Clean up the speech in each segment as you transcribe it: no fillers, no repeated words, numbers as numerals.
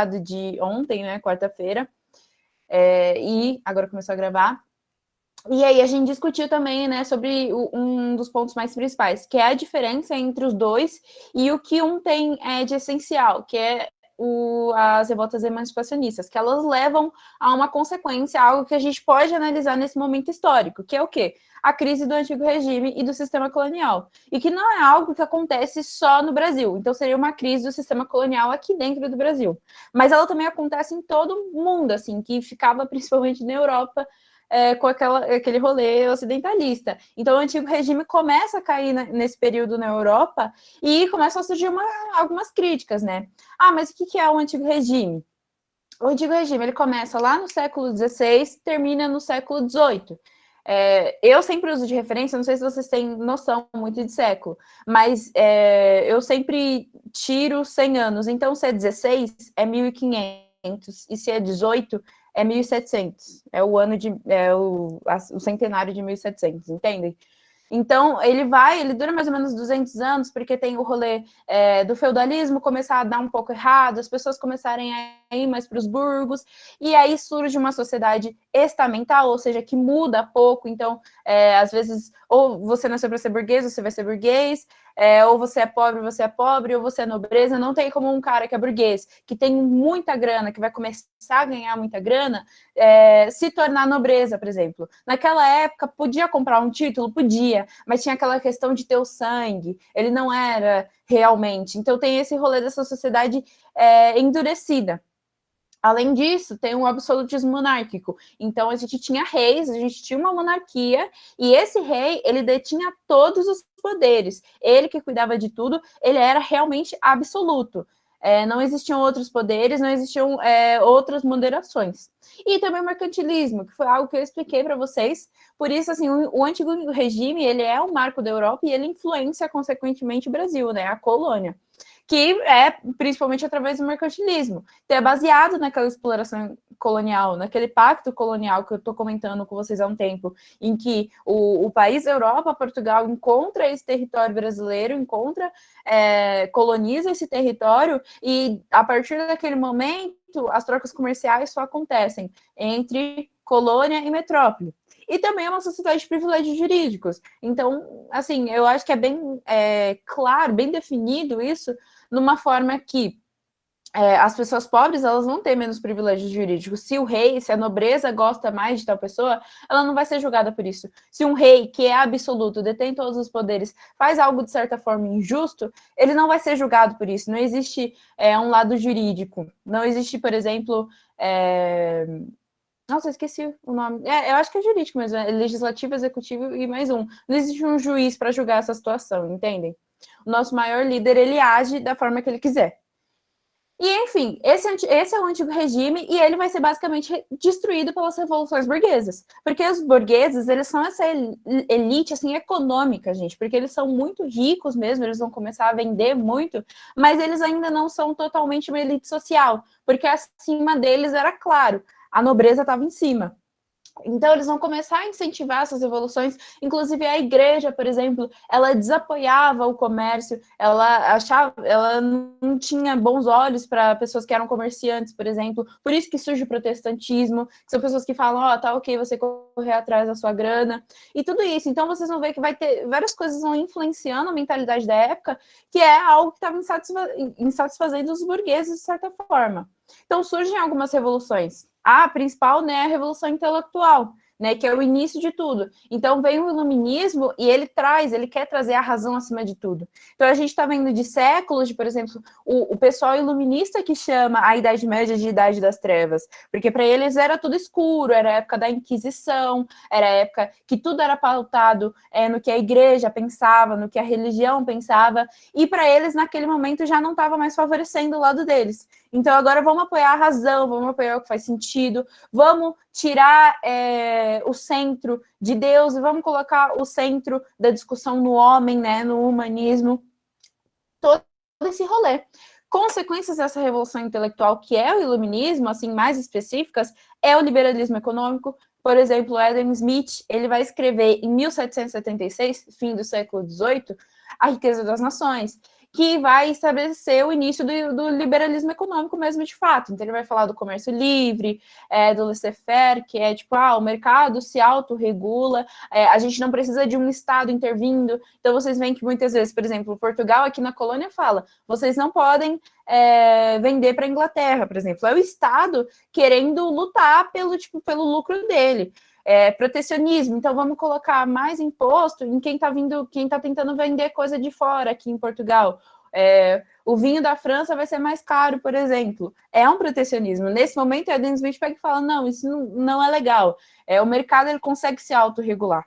de ontem, né, quarta-feira, e agora começou a gravar. E aí a gente discutiu também, né, sobre um dos pontos mais principais, que é a diferença entre os dois e o que um tem de essencial, que é as revoltas emancipacionistas, que elas levam a uma consequência, algo que a gente pode analisar nesse momento histórico, que é o quê? A crise do antigo regime e do sistema colonial. E que não é algo que acontece só no Brasil. Então, seria uma crise do sistema colonial aqui dentro do Brasil. Mas ela também acontece em todo o mundo, assim, que ficava principalmente na Europa, com aquele rolê ocidentalista. Então, o antigo regime começa a cair nesse período na Europa e começam a surgir algumas críticas, né? Ah, mas o que é o antigo regime? O antigo regime, ele começa lá no século XVI, termina no século XVIII. Eu sempre uso de referência, não sei se vocês têm noção muito de século, mas eu sempre tiro 100 anos. Então, se é 16, é 1500, e se é 18, é 1700. É o ano o centenário de 1700, entendem? Então, ele dura mais ou menos 200 anos, porque tem o rolê do feudalismo começar a dar um pouco errado, as pessoas começarem a ir mais para os burgos, e aí surge uma sociedade estamental, ou seja, que muda pouco. Então, às vezes, ou você nasceu para ser burguês, você vai ser burguês, ou você é pobre, ou você é nobreza. Não tem como um cara que é burguês, que tem muita grana, que vai começar a ganhar muita grana, se tornar nobreza, por exemplo. Naquela época, podia comprar um título? Podia, mas tinha aquela questão de ter o sangue, ele não era realmente. Então tem esse rolê dessa sociedade endurecida. Além disso, tem um absolutismo monárquico. Então, a gente tinha reis, a gente tinha uma monarquia, e esse rei, ele detinha todos os poderes. Ele que cuidava de tudo, ele era realmente absoluto. Não existiam outros poderes, não existiam outras moderações. E também o mercantilismo, que foi algo que eu expliquei para vocês. Por isso, assim, o antigo regime, ele é um marco da Europa e ele influencia, consequentemente, o Brasil, né, a colônia, que é principalmente através do mercantilismo. Então, é baseado naquela exploração colonial, naquele pacto colonial que eu estou comentando com vocês há um tempo, em que o país Europa, Portugal, encontra esse território brasileiro, coloniza esse território, e a partir daquele momento, as trocas comerciais só acontecem entre colônia e metrópole. E também é uma sociedade de privilégios jurídicos. Então, assim, eu acho que é bem claro, bem definido isso, numa forma que as pessoas pobres, elas vão ter menos privilégios jurídicos. Se o rei, se a nobreza gosta mais de tal pessoa, ela não vai ser julgada por isso. Se um rei, que é absoluto, detém todos os poderes, faz algo de certa forma injusto, ele não vai ser julgado por isso. Não existe um lado jurídico. Não existe, por exemplo... Nossa, eu esqueci o nome. Eu acho que é jurídico mesmo, é legislativo, executivo e mais um. Não existe um juiz para julgar essa situação, entendem? O nosso maior líder, ele age da forma que ele quiser. E, enfim, esse é o antigo regime, e ele vai ser basicamente destruído pelas revoluções burguesas. Porque os burgueses, eles são essa elite, assim, econômica, gente, porque eles são muito ricos mesmo, eles vão começar a vender muito, mas eles ainda não são totalmente uma elite social, porque acima deles era claro, a nobreza estava em cima. Então, eles vão começar a incentivar essas revoluções. Inclusive, a igreja, por exemplo, ela desapoiava o comércio, ela não tinha bons olhos para pessoas que eram comerciantes, por exemplo. Por isso que surge o protestantismo, que são pessoas que falam, tá ok você correr atrás da sua grana, e tudo isso. Então, vocês vão ver que vai ter várias coisas vão influenciando a mentalidade da época, que é algo que estava insatisfazendo os burgueses, de certa forma. Então, surgem algumas revoluções. A principal, né, é a Revolução Intelectual, né, que é o início de tudo. Então, vem o iluminismo e ele quer trazer a razão acima de tudo. Então, a gente está vendo de séculos, por exemplo, o pessoal iluminista que chama a Idade Média de Idade das Trevas, porque para eles era tudo escuro, era a época da Inquisição, era a época que tudo era pautado no que a igreja pensava, no que a religião pensava, e para eles, naquele momento, já não estava mais favorecendo o lado deles. Então, agora vamos apoiar a razão, vamos apoiar o que faz sentido, vamos tirar o centro de Deus e vamos colocar o centro da discussão no homem, né, no humanismo, todo esse rolê. Consequências dessa revolução intelectual, que é o iluminismo, assim, mais específicas, é o liberalismo econômico. Por exemplo, Adam Smith, ele vai escrever em 1776, fim do século XVIII, A Riqueza das Nações. que vai estabelecer o início do liberalismo econômico mesmo de fato. Então ele vai falar do comércio livre, do laissez-faire, que é tipo, o mercado se autorregula, a gente não precisa de um Estado intervindo. Então vocês veem que muitas vezes, por exemplo, Portugal aqui na colônia fala, vocês não podem vender para a Inglaterra, por exemplo. É o Estado querendo lutar pelo lucro dele. Protecionismo, então vamos colocar mais imposto em quem está tentando vender coisa de fora aqui em Portugal. O vinho da França vai ser mais caro, por exemplo. É um protecionismo. Nesse momento, a Adam Smith pega e fala, não, isso não é legal. O mercado ele consegue se autorregular.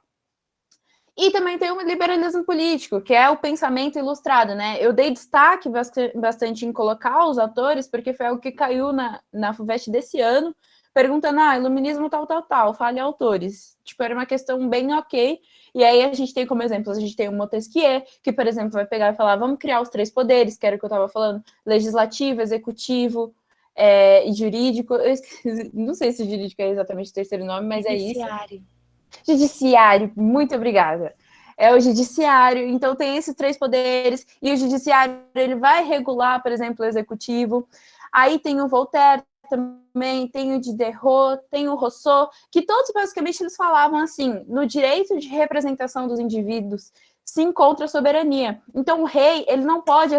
E também tem o liberalismo político, que é o pensamento ilustrado, né? Eu dei destaque bastante em colocar os autores, porque foi algo que caiu na FUVEST desse ano, perguntando, iluminismo tal, fale autores. Tipo, era uma questão bem ok. E aí a gente tem como exemplo, a gente tem o Montesquieu, que, por exemplo, vai pegar e falar, vamos criar os 3 poderes, que era o que eu estava falando, legislativo, executivo e jurídico. Eu esqueci, não sei se jurídico é exatamente o terceiro nome, mas Judiciário. É isso. Judiciário, muito obrigada. É o judiciário, então tem esses 3 poderes, e o judiciário ele vai regular, por exemplo, o executivo. Aí tem o Voltaire também, tem o Diderot, tem o Rousseau, que todos basicamente eles falavam assim, no direito de representação dos indivíduos se encontra a soberania. Então o rei ele não pode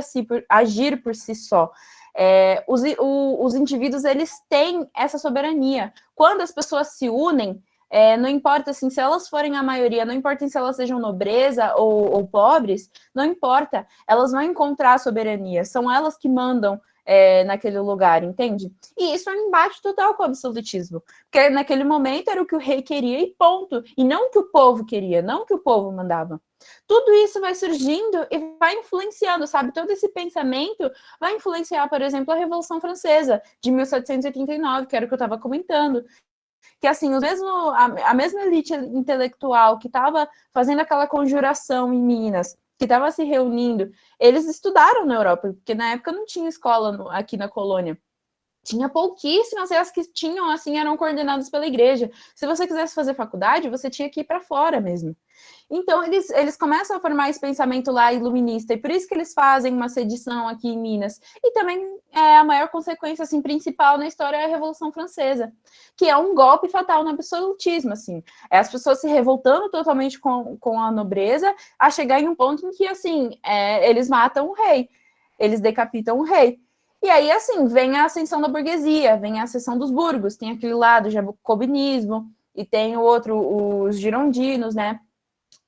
agir por si só. Os indivíduos eles têm essa soberania. Quando as pessoas se unem, não importa assim, se elas forem a maioria, não importa se elas sejam nobreza ou pobres, não importa, elas vão encontrar a soberania, são elas que mandam naquele lugar, entende? E isso é um embate total com o absolutismo, porque naquele momento era o que o rei queria e ponto, e não o que o povo queria, não o que o povo mandava. Tudo isso vai surgindo e vai influenciando, sabe? Todo esse pensamento vai influenciar, por exemplo, a Revolução Francesa de 1789, que era o que eu estava comentando. Que assim, a mesma elite intelectual que estava fazendo aquela conjuração em Minas, que estava se reunindo, eles estudaram na Europa, porque na época não tinha escola aqui na colônia. Tinha pouquíssimas, e as que tinham, assim, eram coordenadas pela igreja. Se você quisesse fazer faculdade, você tinha que ir para fora mesmo. Então, eles começam a formar esse pensamento lá iluminista, e por isso que eles fazem uma sedição aqui em Minas. E também a maior consequência, assim, principal na história é a Revolução Francesa, que é um golpe fatal no absolutismo, assim. As pessoas se revoltando totalmente com a nobreza, a chegar em um ponto em que, assim, eles matam o rei, eles decapitam o rei. E aí, assim, vem a ascensão da burguesia, vem a ascensão dos burgos, tem aquele lado jacobinismo, e tem o outro, os girondinos, né?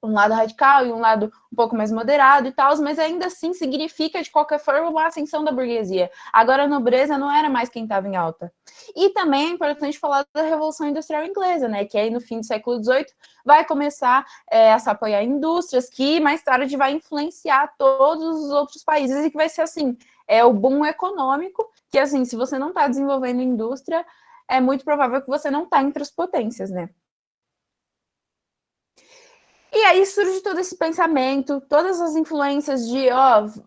Um lado radical e um lado um pouco mais moderado e tal, mas ainda assim significa, de qualquer forma, uma ascensão da burguesia. Agora, a nobreza não era mais quem estava em alta. E também é importante falar da Revolução Industrial Inglesa, né? Que aí, no fim do século XVIII, vai começar a se apoiar em indústrias, que mais tarde vai influenciar todos os outros países, e que vai ser assim, o boom econômico, que assim, se você não está desenvolvendo indústria, é muito provável que você não está entre as potências, né? E aí surge todo esse pensamento, todas as influências de,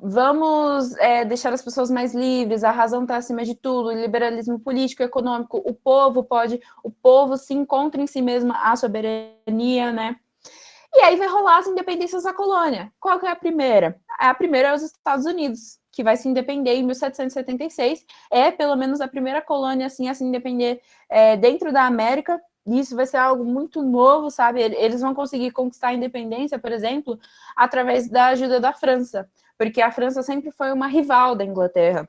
vamos deixar as pessoas mais livres, a razão está acima de tudo, liberalismo político, econômico, o povo se encontra em si mesmo a soberania, né? E aí vai rolar as independências da colônia. Qual que é a primeira? A primeira é os Estados Unidos, que vai se independer em 1776. É pelo menos a primeira colônia assim, a se independer dentro da América. Isso vai ser algo muito novo, sabe? Eles vão conseguir conquistar a independência, por exemplo, através da ajuda da França, porque a França sempre foi uma rival da Inglaterra.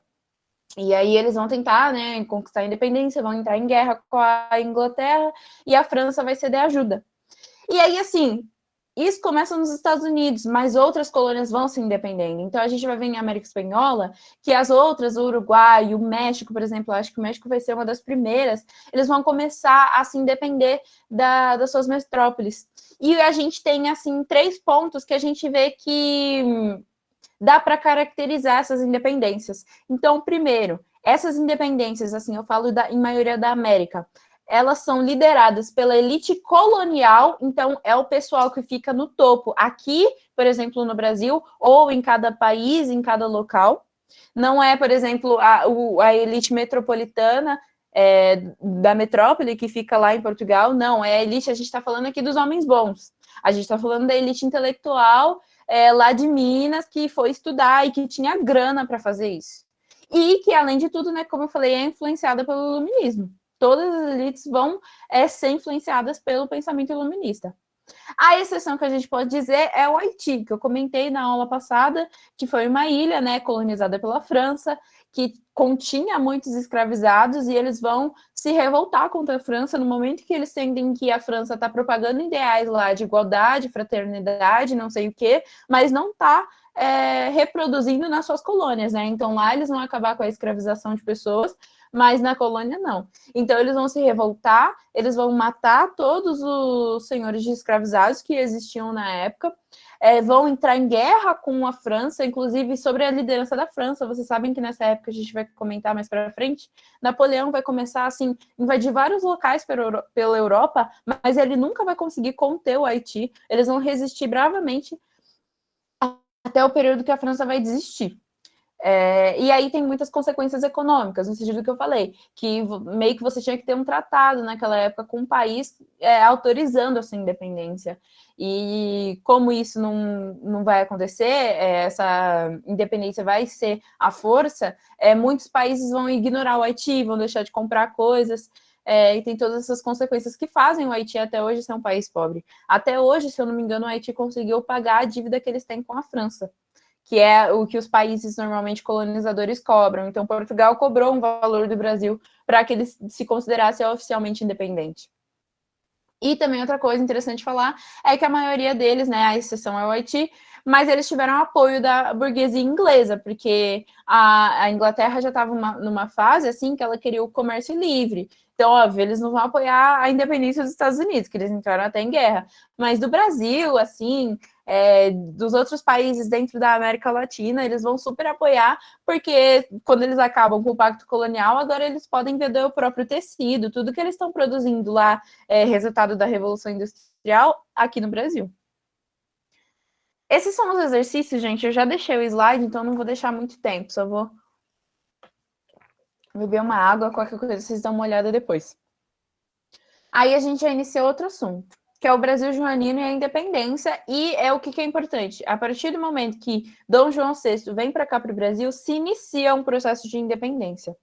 E aí eles vão tentar, né, conquistar a independência, vão entrar em guerra com a Inglaterra, e a França vai ceder ajuda. E aí, assim, isso começa nos Estados Unidos, mas outras colônias vão se independendo. Então, a gente vai ver em América Espanhola que as outras, o Uruguai, o México, por exemplo, acho que o México vai ser uma das primeiras, eles vão começar a se independer das suas metrópoles. E a gente tem, assim, 3 pontos que a gente vê que dá para caracterizar essas independências. Então, primeiro, essas independências, assim, eu falo em maioria da América, elas são lideradas pela elite colonial, então é o pessoal que fica no topo aqui, por exemplo, no Brasil, ou em cada país, em cada local. Não é, por exemplo, a elite metropolitana da metrópole que fica lá em Portugal, não, é a elite, a gente está falando aqui dos homens bons. A gente está falando da elite intelectual lá de Minas que foi estudar e que tinha grana para fazer isso. E que, além de tudo, né, como eu falei, é influenciada pelo iluminismo. Todas as elites vão ser influenciadas pelo pensamento iluminista. A exceção que a gente pode dizer é o Haiti, que eu comentei na aula passada, que foi uma ilha, né, colonizada pela França, que continha muitos escravizados, e eles vão se revoltar contra a França no momento que eles sentem que a França está propagando ideais lá de igualdade, fraternidade, não sei o quê, mas não está reproduzindo nas suas colônias, né? Então lá eles vão acabar com a escravização de pessoas, mas na colônia não. Então eles vão se revoltar, eles vão matar todos os senhores de escravizados que existiam na época, vão entrar em guerra com a França, inclusive sobre a liderança da França. Vocês sabem que nessa época, a gente vai comentar mais para frente, Napoleão vai começar assim, invadir vários locais pela Europa, mas ele nunca vai conseguir conter o Haiti. Eles vão resistir bravamente até o período que a França vai desistir. E aí tem muitas consequências econômicas, no sentido que eu falei, que meio que você tinha que ter um tratado naquela época com o país autorizando essa independência. E como isso não vai acontecer, essa independência vai ser à força, muitos países vão ignorar o Haiti, vão deixar de comprar coisas, e tem todas essas consequências que fazem o Haiti até hoje ser um país pobre. Até hoje, se eu não me engano, o Haiti conseguiu pagar a dívida que eles têm com a França, que é o que os países normalmente colonizadores cobram. Então, Portugal cobrou um valor do Brasil para que ele se considerasse oficialmente independente. E também outra coisa interessante de falar é que a maioria deles, né, a exceção é o Haiti, mas eles tiveram apoio da burguesia inglesa, porque a Inglaterra já estava numa fase assim que ela queria o comércio livre. Então, óbvio, eles não vão apoiar a independência dos Estados Unidos, que eles entraram até em guerra. Mas do Brasil, assim, dos outros países dentro da América Latina, eles vão super apoiar, porque quando eles acabam com o pacto colonial, agora eles podem vender o próprio tecido, tudo que eles estão produzindo lá resultado da Revolução Industrial aqui no Brasil. Esses são os exercícios, gente. Eu já deixei o slide, então não vou deixar muito tempo, só vou beber uma água, qualquer coisa, vocês dão uma olhada depois. Aí a gente já iniciou outro assunto, que é o Brasil joanino e a independência, e é o que é importante. A partir do momento que Dom João VI vem para cá para o Brasil, se inicia um processo de independência.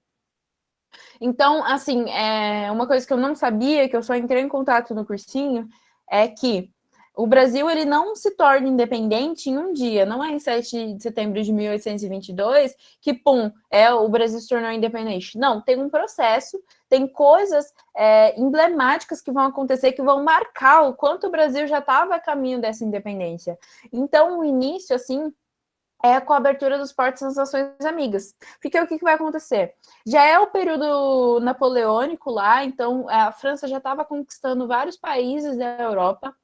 Então, assim, uma coisa que eu não sabia, que eu só entrei em contato no cursinho, é que o Brasil ele não se torna independente em um dia, não é em 7 de setembro de 1822 que, pum, o Brasil se tornou independente. Não, tem um processo, tem coisas emblemáticas que vão acontecer, que vão marcar o quanto o Brasil já estava a caminho dessa independência. Então, o início, assim, com a abertura dos portos nas nações amigas. Porque o que vai acontecer? Já é o período napoleônico lá, então a França já estava conquistando vários países da Europa,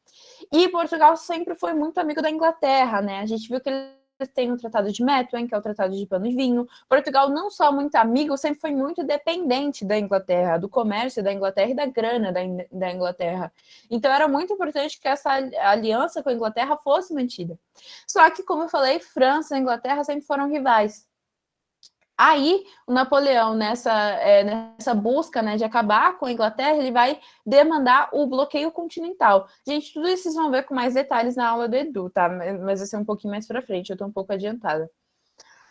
e Portugal sempre foi muito amigo da Inglaterra, né? A gente viu que eles têm o Tratado de Methuen, que é o Tratado de Pano e Vinho. Portugal não só muito amigo, sempre foi muito dependente da Inglaterra, do comércio da Inglaterra e da grana da Inglaterra. Então era muito importante que essa aliança com a Inglaterra fosse mantida. Só que, como eu falei, França e Inglaterra sempre foram rivais. Aí, o Napoleão, nessa busca, né, de acabar com a Inglaterra, ele vai demandar o bloqueio continental. Gente, tudo isso vocês vão ver com mais detalhes na aula do Edu, tá? Mas vai ser um pouquinho mais para frente, eu estou um pouco adiantada.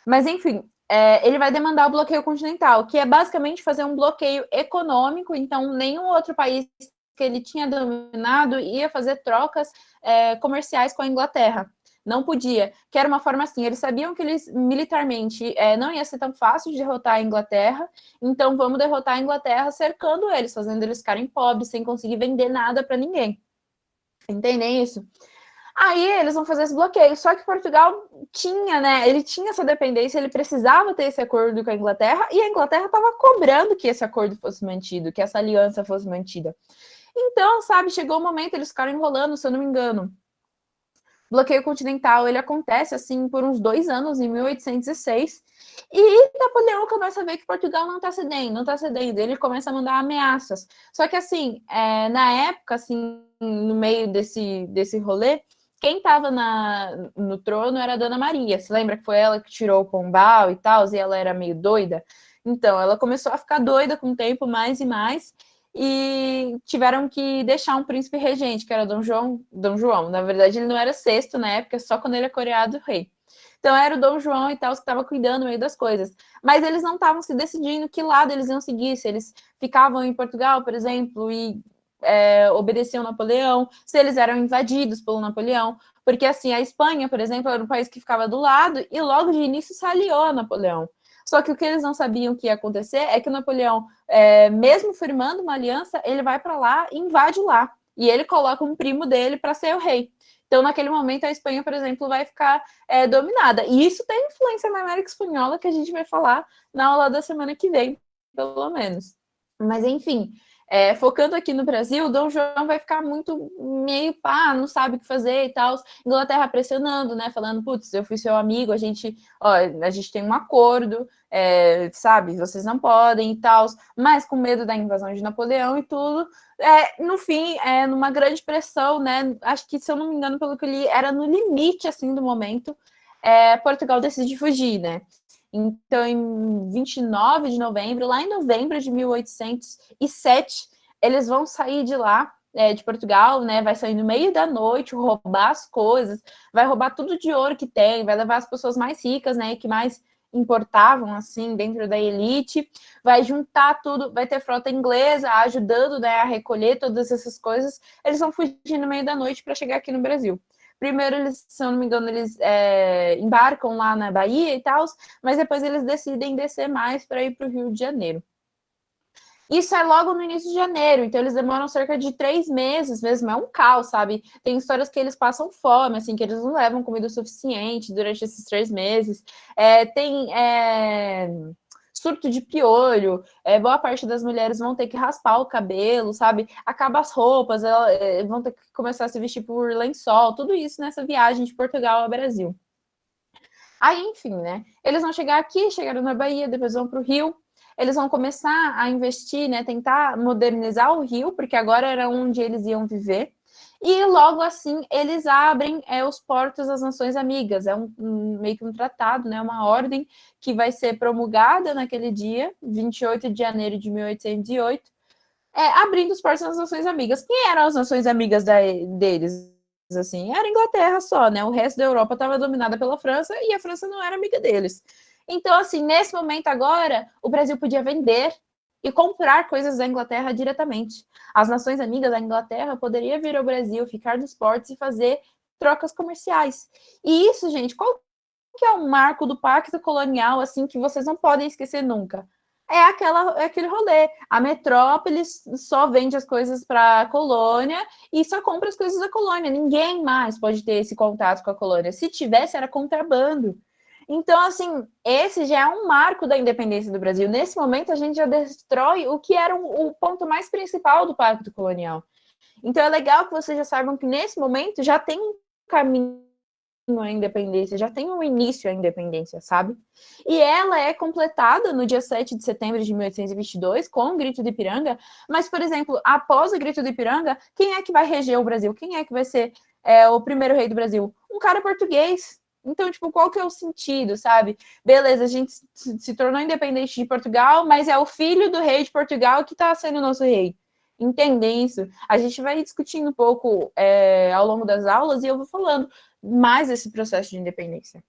Mas, enfim, ele vai demandar o bloqueio continental, que é basicamente fazer um bloqueio econômico, então nenhum outro país que ele tinha dominado ia fazer trocas comerciais com a Inglaterra. Não podia, que era uma forma assim, eles sabiam que eles militarmente não ia ser tão fácil de derrotar a Inglaterra, então vamos derrotar a Inglaterra cercando eles, fazendo eles ficarem pobres, sem conseguir vender nada para ninguém. Entendem isso? Aí eles vão fazer esse bloqueio, só que Portugal tinha, né, ele tinha essa dependência, ele precisava ter esse acordo com a Inglaterra, e a Inglaterra estava cobrando que esse acordo fosse mantido, que essa aliança fosse mantida. Então, sabe, chegou o momento, eles ficaram enrolando, se eu não me engano. O bloqueio continental, ele acontece, assim, por uns 2 anos, em 1806, e Napoleão começa a ver que Portugal não está cedendo, ele começa a mandar ameaças. Só que, assim, na época, assim, no meio desse rolê, quem estava no trono era a Dona Maria. Você lembra que foi ela que tirou o Pombal e tal, e ela era meio doida? Então, ela começou a ficar doida com o tempo, mais e mais, e tiveram que deixar um príncipe regente, que era Dom João. Dom João. Na verdade, ele não era sexto na época, só quando ele é coroado rei. Então era o Dom João e tal que estava cuidando meio das coisas. Mas eles não estavam se decidindo que lado eles iam seguir, se eles ficavam em Portugal, por exemplo, e obedeciam Napoleão, se eles eram invadidos pelo Napoleão. Porque assim, a Espanha, por exemplo, era um país que ficava do lado e logo de início se aliou a Napoleão. Só que o que eles não sabiam que ia acontecer é que o Napoleão, mesmo firmando uma aliança, ele vai para lá e invade lá. E ele coloca um primo dele para ser o rei. Então, naquele momento, a Espanha, por exemplo, vai ficar dominada. E isso tem influência na América Espanhola, que a gente vai falar na aula da semana que vem, pelo menos. Mas, enfim, focando aqui no Brasil, o Dom João vai ficar muito meio pá, não sabe o que fazer e tal. Inglaterra pressionando, né? Falando, putz, eu fui seu amigo, a gente tem um acordo, sabe? Vocês não podem e tal. Mas com medo da invasão de Napoleão e tudo. No fim, numa grande pressão, né? Acho que, se eu não me engano, pelo que eu li, era no limite, assim, do momento. Portugal decide fugir, né? Então, em 29 de novembro, lá em novembro de 1807, eles vão sair de lá, de Portugal, né? Vai sair no meio da noite, roubar as coisas, vai roubar tudo de ouro que tem, vai levar as pessoas mais ricas, né? Que mais importavam, assim, dentro da elite, vai juntar tudo, vai ter frota inglesa ajudando, né, a recolher todas essas coisas. Eles vão fugir no meio da noite para chegar aqui no Brasil. Primeiro, eles, se eu não me engano, eles embarcam lá na Bahia e tal, mas depois eles decidem descer mais para ir para o Rio de Janeiro. Isso é logo no início de janeiro, então eles demoram cerca de 3 meses mesmo, é um caos, sabe? Tem histórias que eles passam fome, assim, que eles não levam comida suficiente durante esses 3 meses. Tem surto de piolho, boa parte das mulheres vão ter que raspar o cabelo, sabe? Acaba as roupas, vão ter que começar a se vestir por lençol, tudo isso nessa viagem de Portugal ao Brasil. Aí, enfim, né? Eles vão chegar aqui, chegaram na Bahia, depois vão para o Rio. Eles vão começar a investir, né? Tentar modernizar o Rio, porque agora era onde eles iam viver. E logo assim eles abrem os portos às Nações Amigas. É meio que um tratado, né? Uma ordem que vai ser promulgada naquele dia, 28 de janeiro de 1808, abrindo os portos às Nações Amigas. Quem eram as Nações Amigas deles? Assim, era a Inglaterra só, né? O resto da Europa estava dominada pela França e a França não era amiga deles. Então, assim, nesse momento agora, o Brasil podia vender e comprar coisas da Inglaterra diretamente. As nações amigas da Inglaterra poderiam vir ao Brasil, ficar nos portos e fazer trocas comerciais. E isso, gente, qual que é o marco do pacto colonial, assim, que vocês não podem esquecer nunca? Aquele rolê. A metrópole só vende as coisas para a colônia e só compra as coisas da colônia. Ninguém mais pode ter esse contato com a colônia. Se tivesse, era contrabando. Então, assim, esse já é um marco da independência do Brasil. Nesse momento, a gente já destrói o que era o ponto mais principal do pacto colonial. Então, é legal que vocês já saibam que, nesse momento, já tem um caminho a independência, já tem um início à independência, sabe? E ela é completada no dia 7 de setembro de 1822, com o Grito de Ipiranga, mas, por exemplo, após o Grito de Ipiranga, quem é que vai reger o Brasil? Quem é que vai ser o primeiro rei do Brasil? Um cara português. Então, tipo, qual que é o sentido, sabe? Beleza, a gente se tornou independente de Portugal, mas é o filho do rei de Portugal que está sendo nosso rei. Entendem isso? A gente vai discutindo um pouco ao longo das aulas e eu vou falando mais esse processo de independência.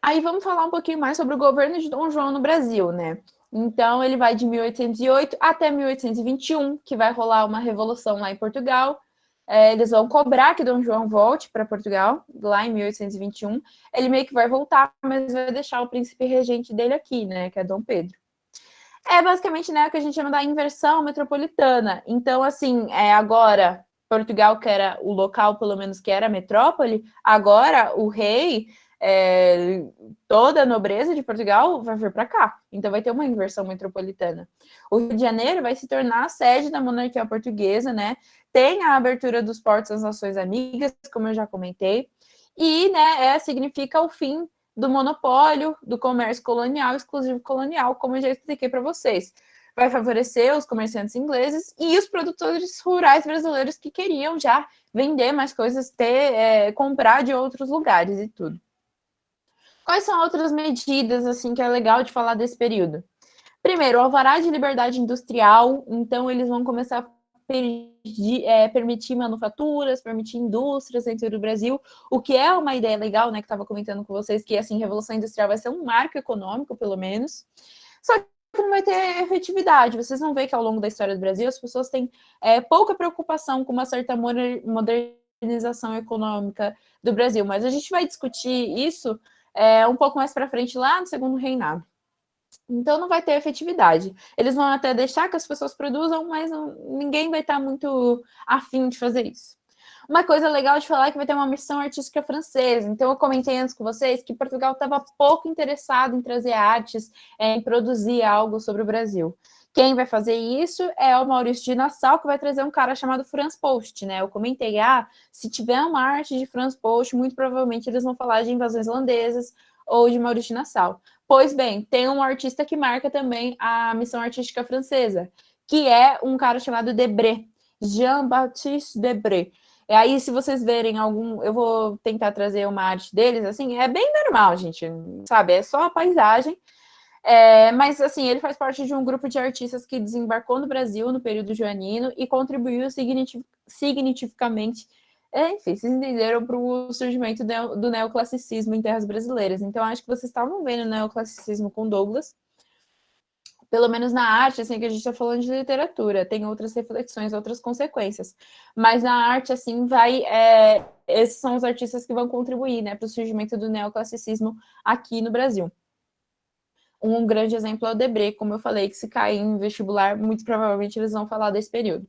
Aí vamos falar um pouquinho mais sobre o governo de Dom João no Brasil, né? Então, ele vai de 1808 até 1821, que vai rolar uma revolução lá em Portugal. Eles vão cobrar que Dom João volte para Portugal, lá em 1821. Ele meio que vai voltar, mas vai deixar o príncipe regente dele aqui, né? Que é Dom Pedro. Basicamente, né, o que a gente chama da inversão metropolitana. Então, assim, agora Portugal, que era o local, pelo menos, que era a metrópole, agora o rei, toda a nobreza de Portugal vai vir para cá. Então, vai ter uma inversão metropolitana. O Rio de Janeiro vai se tornar a sede da monarquia portuguesa, né? Tem a abertura dos portos às Nações Amigas, como eu já comentei, e, né, significa o fim do monopólio do comércio colonial, exclusivo colonial, como eu já expliquei para vocês. Vai favorecer os comerciantes ingleses e os produtores rurais brasileiros que queriam já vender mais coisas, comprar de outros lugares e tudo. Quais são outras medidas, assim, que é legal de falar desse período? Primeiro, o alvará de liberdade industrial, então eles vão começar a permitir manufaturas, permitir indústrias dentro do Brasil, o que é uma ideia legal, né, que estava comentando com vocês, que assim, Revolução Industrial vai ser um marco econômico, pelo menos, só que não vai ter efetividade. Vocês vão ver que ao longo da história do Brasil, as pessoas têm pouca preocupação com uma certa modernização econômica do Brasil, mas a gente vai discutir isso um pouco mais para frente, lá no segundo reinado. Então, não vai ter efetividade. Eles vão até deixar que as pessoas produzam, mas ninguém vai estar muito afim de fazer isso. Uma coisa legal de falar é que vai ter uma missão artística francesa. Então, eu comentei antes com vocês que Portugal estava pouco interessado em trazer artes, em produzir algo sobre o Brasil. Quem vai fazer isso é o Maurício de Nassau, que vai trazer um cara chamado Franz Post, né? Eu comentei, se tiver uma arte de Franz Post, muito provavelmente eles vão falar de invasões holandesas ou de Maurício de Nassau. Pois bem, tem um artista que marca também a missão artística francesa, que é um cara chamado Debré, Jean-Baptiste Debré. E aí, se vocês verem eu vou tentar trazer uma arte deles, assim, é bem normal, gente, sabe? É só a paisagem. Mas, assim, ele faz parte de um grupo de artistas que desembarcou no Brasil no período joanino e contribuiu significativamente, enfim, vocês entenderam, para o surgimento do neoclassicismo em terras brasileiras. Então, acho que vocês estavam vendo o neoclassicismo com Douglas, pelo menos na arte, assim, que a gente está falando de literatura, tem outras reflexões, outras consequências. Mas na arte, assim, esses são os artistas que vão contribuir, né, para o surgimento do neoclassicismo aqui no Brasil. Um grande exemplo é o Debré, como eu falei, que se cair em vestibular, muito provavelmente eles vão falar desse período.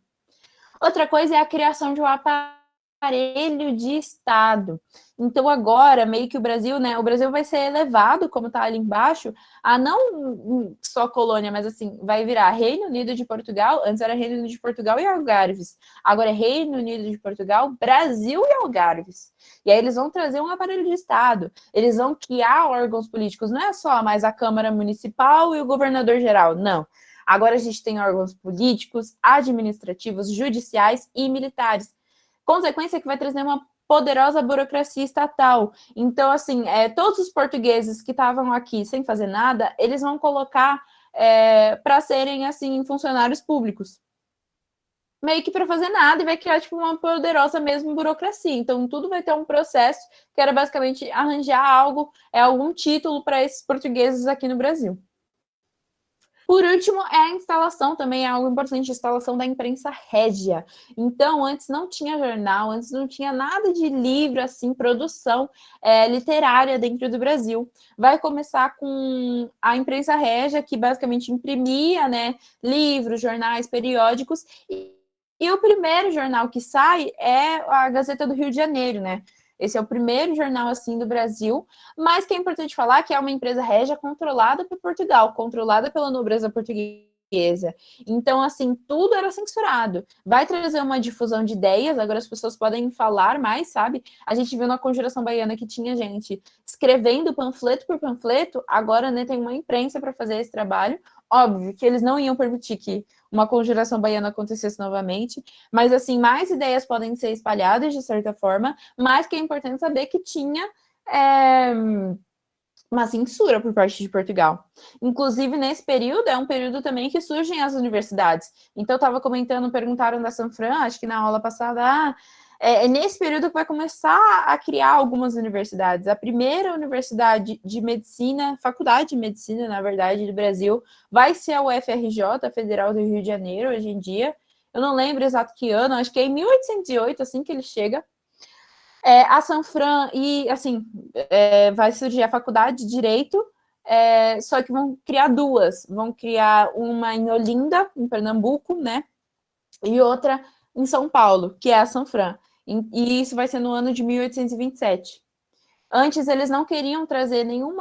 Outra coisa é a criação de um aparelho de Estado. Então, agora, meio que o Brasil, né? O Brasil vai ser elevado, como está ali embaixo, a não só colônia, mas assim, vai virar Reino Unido de Portugal. Antes era Reino Unido de Portugal e Algarves. Agora é Reino Unido de Portugal, Brasil e Algarves. E aí eles vão trazer um aparelho de Estado. Eles vão criar órgãos políticos. Não é só mais a Câmara Municipal e o governador geral, não. Agora a gente tem órgãos políticos, administrativos, judiciais e militares. Consequência que vai trazer uma poderosa burocracia estatal. Então, assim, todos os portugueses que estavam aqui sem fazer nada, eles vão colocar para serem, assim, funcionários públicos. Meio que para fazer nada, e vai criar, tipo, uma poderosa mesmo burocracia. Então, tudo vai ter um processo que era basicamente arranjar algum título para esses portugueses aqui no Brasil. Por último, a instalação, também é algo importante, a instalação da imprensa régia. Então, antes não tinha jornal, antes não tinha nada de livro, assim, produção literária dentro do Brasil. Vai começar com a imprensa régia, que basicamente imprimia, né, livros, jornais, periódicos, e o primeiro jornal que sai é a Gazeta do Rio de Janeiro, né? Esse é o primeiro jornal assim do Brasil, mas que é importante falar que é uma empresa régia controlada por Portugal, controlada pela nobreza portuguesa. Então, assim, tudo era censurado. Vai trazer uma difusão de ideias, agora as pessoas podem falar mais, sabe? A gente viu na Conjuração Baiana que tinha gente escrevendo panfleto por panfleto, agora, né, tem uma imprensa para fazer esse trabalho. Óbvio que eles não iam permitir que uma Conjuração Baiana acontecesse novamente, mas, assim, mais ideias podem ser espalhadas, de certa forma, mas que é importante saber que tinha uma censura por parte de Portugal. Inclusive, nesse período, é um período também que surgem as universidades. Então, eu estava comentando, perguntaram da Sanfran, acho que na aula passada, é nesse período que vai começar a criar algumas universidades. A primeira universidade de medicina, faculdade de medicina, na verdade, do Brasil, vai ser a UFRJ, a Federal do Rio de Janeiro, hoje em dia. Eu não lembro exato que ano, acho que é em 1808, assim que ele chega. A Sanfran, e assim, vai surgir a faculdade de Direito, só que vão criar duas. Vão criar uma em Olinda, em Pernambuco, né? E outra em São Paulo, que é a Sanfran. E isso vai ser no ano de 1827. Antes, eles não queriam trazer nenhum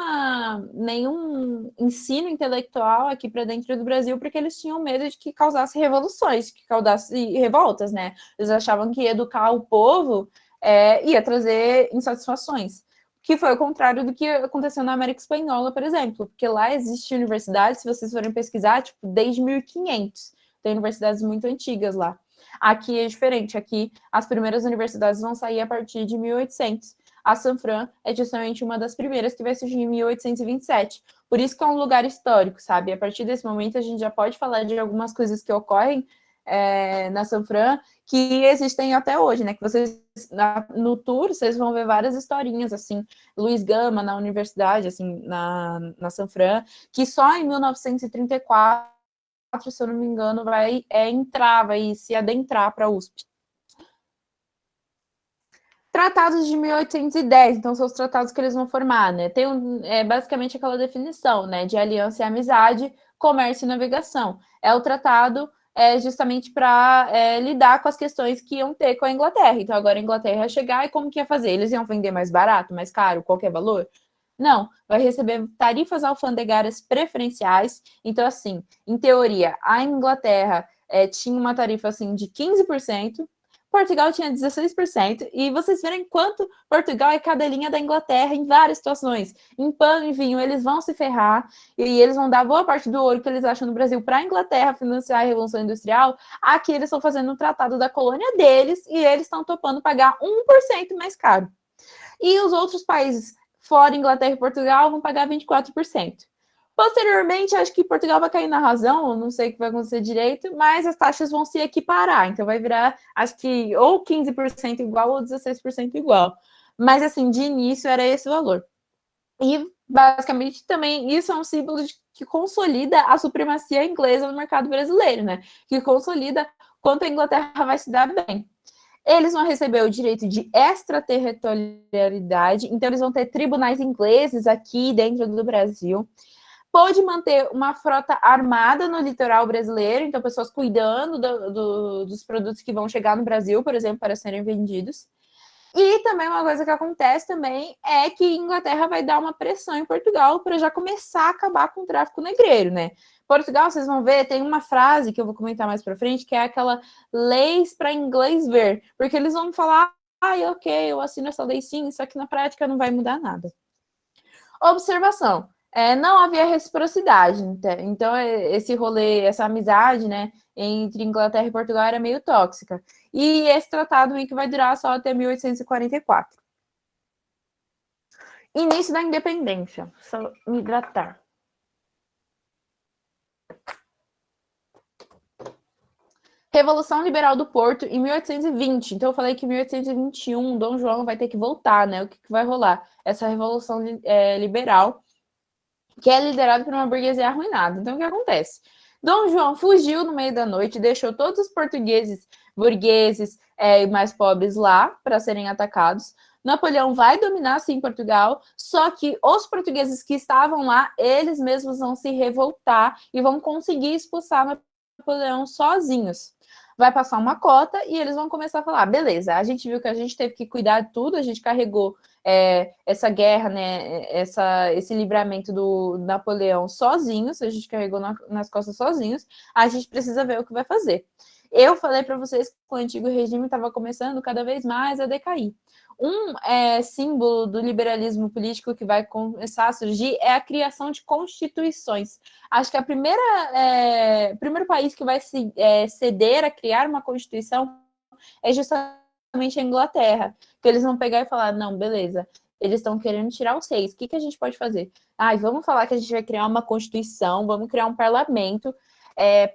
ensino intelectual aqui para dentro do Brasil, porque eles tinham medo de que causasse revoluções, que causasse revoltas, né? Eles achavam que educar o povo ia trazer insatisfações, que foi o contrário do que aconteceu na América Espanhola, por exemplo, porque lá existe universidade, se vocês forem pesquisar, tipo, desde 1500, tem universidades muito antigas lá. Aqui é diferente, aqui as primeiras universidades vão sair a partir de 1800. A Sanfran é justamente uma das primeiras que vai surgir em 1827. Por isso que é um lugar histórico, sabe? A partir desse momento, a gente já pode falar de algumas coisas que ocorrem na Sanfran, que existem até hoje, né? Que vocês, no tour, vocês vão ver várias historinhas, assim, Luiz Gama na universidade, assim, na Sanfran, que só em 1934, se eu não me engano, vai entrar, vai se adentrar para a USP. Tratados de 1810, então são os tratados que eles vão formar, né? Tem basicamente aquela definição, né? De aliança e amizade, comércio e navegação. É o tratado justamente para lidar com as questões que iam ter com a Inglaterra. Então, agora a Inglaterra ia chegar e como que ia fazer? Eles iam vender mais barato, mais caro, qualquer valor? Não, vai receber tarifas alfandegárias preferenciais. Então, assim, em teoria, a Inglaterra tinha uma tarifa assim de 15%, Portugal tinha 16%, e vocês verem quanto Portugal é cadelinha da Inglaterra em várias situações. Em pano e vinho, eles vão se ferrar, e eles vão dar boa parte do ouro que eles acham no Brasil para a Inglaterra financiar a Revolução Industrial. Aqui eles estão fazendo um tratado da colônia deles, e eles estão topando pagar 1% mais caro. E os outros países, fora Inglaterra e Portugal, vão pagar 24%. Posteriormente, acho que Portugal vai cair na razão, não sei o que vai acontecer direito, mas as taxas vão se equiparar, então vai virar, acho que ou 15% igual ou 16% igual. Mas, assim, de início era esse o valor. E, basicamente, também isso é um símbolo que consolida a supremacia inglesa no mercado brasileiro, né? Que consolida quanto a Inglaterra vai se dar bem. Eles vão receber o direito de extraterritorialidade, então eles vão ter tribunais ingleses aqui dentro do Brasil. Pode manter uma frota armada no litoral brasileiro, então pessoas cuidando dos produtos que vão chegar no Brasil, por exemplo, para serem vendidos. E também uma coisa que acontece também é que a Inglaterra vai dar uma pressão em Portugal para já começar a acabar com o tráfico negreiro, né? Portugal, vocês vão ver, tem uma frase que eu vou comentar mais para frente, que é aquela leis para inglês ver, porque eles vão falar, ok, eu assino essa lei sim, só que na prática não vai mudar nada. Observação. Não havia reciprocidade, então esse rolê, essa amizade, né, entre Inglaterra e Portugal era meio tóxica. E esse tratado meio que vai durar só até 1844. Início da independência. Só me hidratar. Revolução Liberal do Porto em 1820. Então eu falei que em 1821 Dom João vai ter que voltar, né? O que vai rolar? Essa Revolução Liberal, que é liderada por uma burguesia arruinada. Então o que acontece? Dom João fugiu no meio da noite, deixou todos os portugueses, burgueses e mais pobres lá para serem atacados. Napoleão vai dominar, sim, Portugal, só que os portugueses que estavam lá, eles mesmos vão se revoltar e vão conseguir expulsar Napoleão sozinhos. Vai passar uma cota e eles vão começar a falar, beleza, a gente viu que a gente teve que cuidar de tudo, a gente carregou essa guerra, né, esse livramento do Napoleão sozinhos, a gente carregou nas costas sozinhos, a gente precisa ver o que vai fazer. Eu falei para vocês que o antigo regime estava começando cada vez mais a decair. Um símbolo do liberalismo político que vai começar a surgir é a criação de constituições. Acho que o primeiro país que vai ceder a criar uma constituição é justamente a Inglaterra, que eles vão pegar e falar, não, beleza, eles estão querendo tirar os reis, o que a gente pode fazer? Vamos falar que a gente vai criar uma constituição, vamos criar um parlamento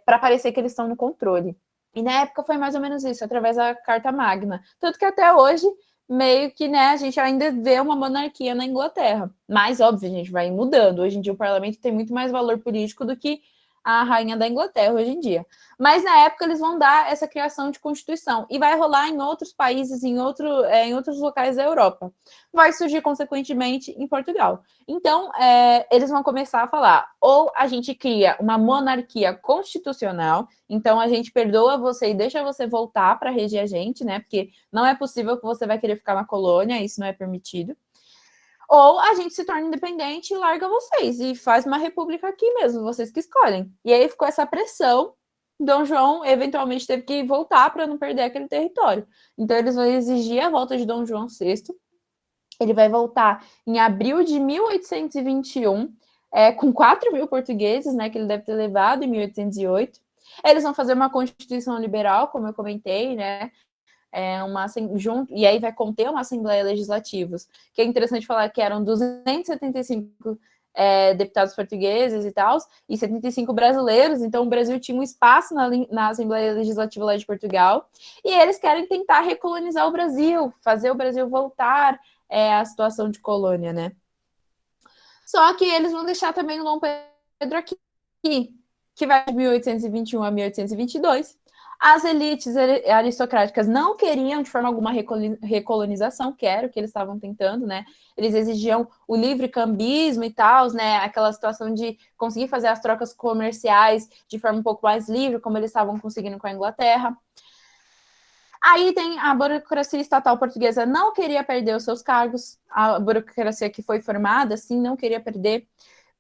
para parecer que eles estão no controle. E na época foi mais ou menos isso, através da Carta Magna. Tanto que até hoje, meio que, né, a gente ainda vê uma monarquia na Inglaterra. Mas, óbvio, a gente vai mudando. Hoje em dia o parlamento tem muito mais valor político do que a rainha da Inglaterra hoje em dia. Mas na época eles vão dar essa criação de constituição e vai rolar em outros países, em outros locais da Europa. Vai surgir, consequentemente, em Portugal. Então, eles vão começar a falar, ou a gente cria uma monarquia constitucional, então a gente perdoa você e deixa você voltar para reger a gente, né? Porque não é possível que você vai querer ficar na colônia, isso não é permitido. Ou a gente se torna independente e larga vocês e faz uma república aqui mesmo, vocês que escolhem. E aí ficou essa pressão. Dom João eventualmente teve que voltar para não perder aquele território. Então eles vão exigir a volta de Dom João VI. Ele vai voltar em abril de 1821, com 4 mil portugueses, né, que ele deve ter levado em 1808. Eles vão fazer uma constituição liberal, como eu comentei, né? E aí vai conter uma Assembleia Legislativa, que é interessante falar que eram 275 deputados portugueses e tal, e 75 brasileiros, então o Brasil tinha um espaço na Assembleia Legislativa lá de Portugal, e eles querem tentar recolonizar o Brasil, fazer o Brasil voltar à situação de colônia, né? Só que eles vão deixar também o Dom Pedro aqui, que vai de 1821 a 1822. As elites aristocráticas não queriam de forma alguma recolonização, que era o que eles estavam tentando, né? Eles exigiam o livre cambismo e tal, né? Aquela situação de conseguir fazer as trocas comerciais de forma um pouco mais livre, como eles estavam conseguindo com a Inglaterra. Aí tem a burocracia estatal portuguesa não queria perder os seus cargos, a burocracia que foi formada, assim, não queria perder.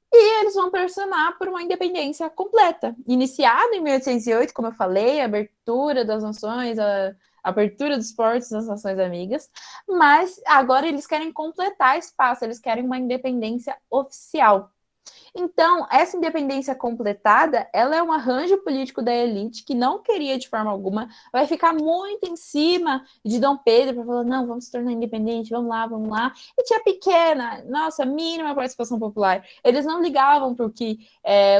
E eles vão pressionar por uma independência completa. Iniciada em 1808, como eu falei, a abertura das nações, a abertura dos portos das nações amigas, mas agora eles querem completar espaço, eles querem uma independência oficial. Então, essa independência completada, ela é um arranjo político da elite que não queria de forma alguma, vai ficar muito em cima de Dom Pedro para falar, não, vamos se tornar independente, vamos lá, vamos lá. E tinha pequena, nossa, mínima participação popular. Eles não ligavam para o que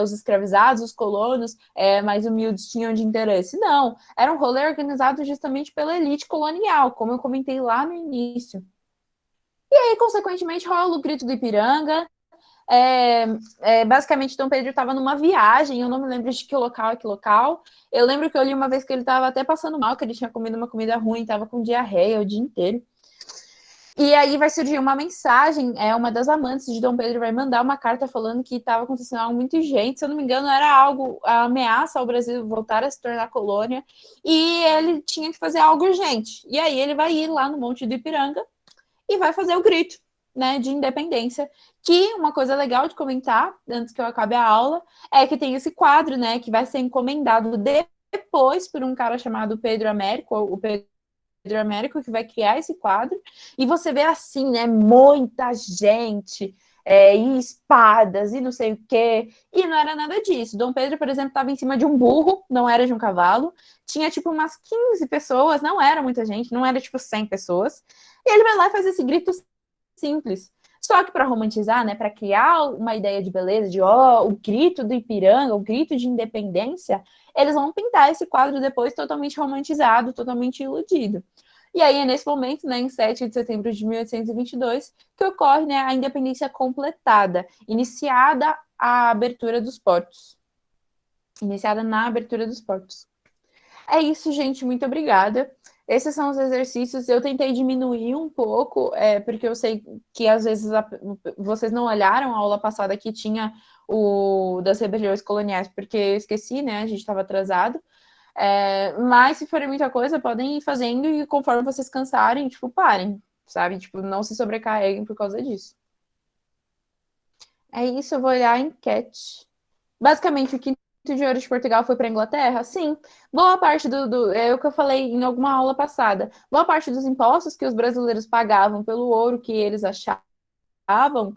os escravizados, os colonos mais humildes tinham de interesse. Não, era um rolê organizado justamente pela elite colonial, como eu comentei lá no início. E aí, consequentemente, rola o grito do Ipiranga, basicamente, Dom Pedro estava numa viagem, eu não me lembro de que local é que local. Eu lembro que eu li uma vez que ele estava até passando mal, que ele tinha comido uma comida ruim, estava com diarreia o dia inteiro. E aí vai surgir uma mensagem, uma das amantes de Dom Pedro vai mandar uma carta falando que estava acontecendo algo muito urgente, se eu não me engano, era algo, a ameaça ao Brasil voltar a se tornar colônia, e ele tinha que fazer algo urgente. E aí ele vai ir lá no Monte do Ipiranga e vai fazer o grito, né, de independência, que uma coisa legal de comentar, antes que eu acabe a aula, é que tem esse quadro, né, que vai ser encomendado depois por um cara chamado Pedro Américo, o Pedro Américo, que vai criar esse quadro, e você vê assim, né, muita gente, e espadas, e não sei o quê, e não era nada disso. Dom Pedro, por exemplo, estava em cima de um burro, não era de um cavalo, tinha, tipo, umas 15 pessoas, não era muita gente, não era, tipo, 100 pessoas, e ele vai lá e faz esse grito simples. Só que para romantizar, né, para criar uma ideia de beleza, de o grito do Ipiranga, o grito de independência, eles vão pintar esse quadro depois totalmente romantizado, totalmente iludido. E aí é nesse momento, né, em 7 de setembro de 1822, que ocorre, né, a independência completada, iniciada a abertura dos portos. Iniciada na abertura dos portos. É isso, gente. Muito obrigada. Esses são os exercícios. Eu tentei diminuir um pouco, porque eu sei que às vezes vocês não olharam a aula passada que tinha o das rebeliões coloniais, porque eu esqueci, né? A gente estava atrasado. Mas se forem muita coisa, podem ir fazendo e conforme vocês cansarem, tipo, parem, sabe? Tipo, não se sobrecarreguem por causa disso. É isso, eu vou olhar a enquete. Basicamente, o quinto de ouro de Portugal foi para a Inglaterra? Sim. Boa parte é o que eu falei em alguma aula passada. Boa parte dos impostos que os brasileiros pagavam pelo ouro que eles achavam,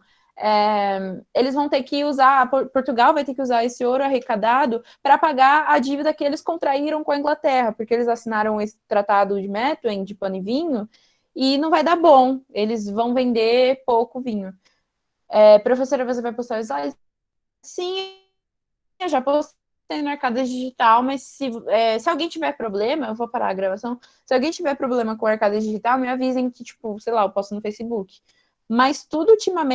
eles vão ter que usar, Portugal vai ter que usar esse ouro arrecadado para pagar a dívida que eles contraíram com a Inglaterra, porque eles assinaram esse tratado de Methuen, de pano e vinho, e não vai dar bom. Eles vão vender pouco vinho. Professora, você vai postar os slides? Sim, eu já postei no Arcadas Digital, mas se alguém tiver problema, eu vou parar a gravação. Se alguém tiver problema com o Arcadas Digital, me avisem que, tipo, sei lá, eu posto no Facebook. Mas tudo ultimamente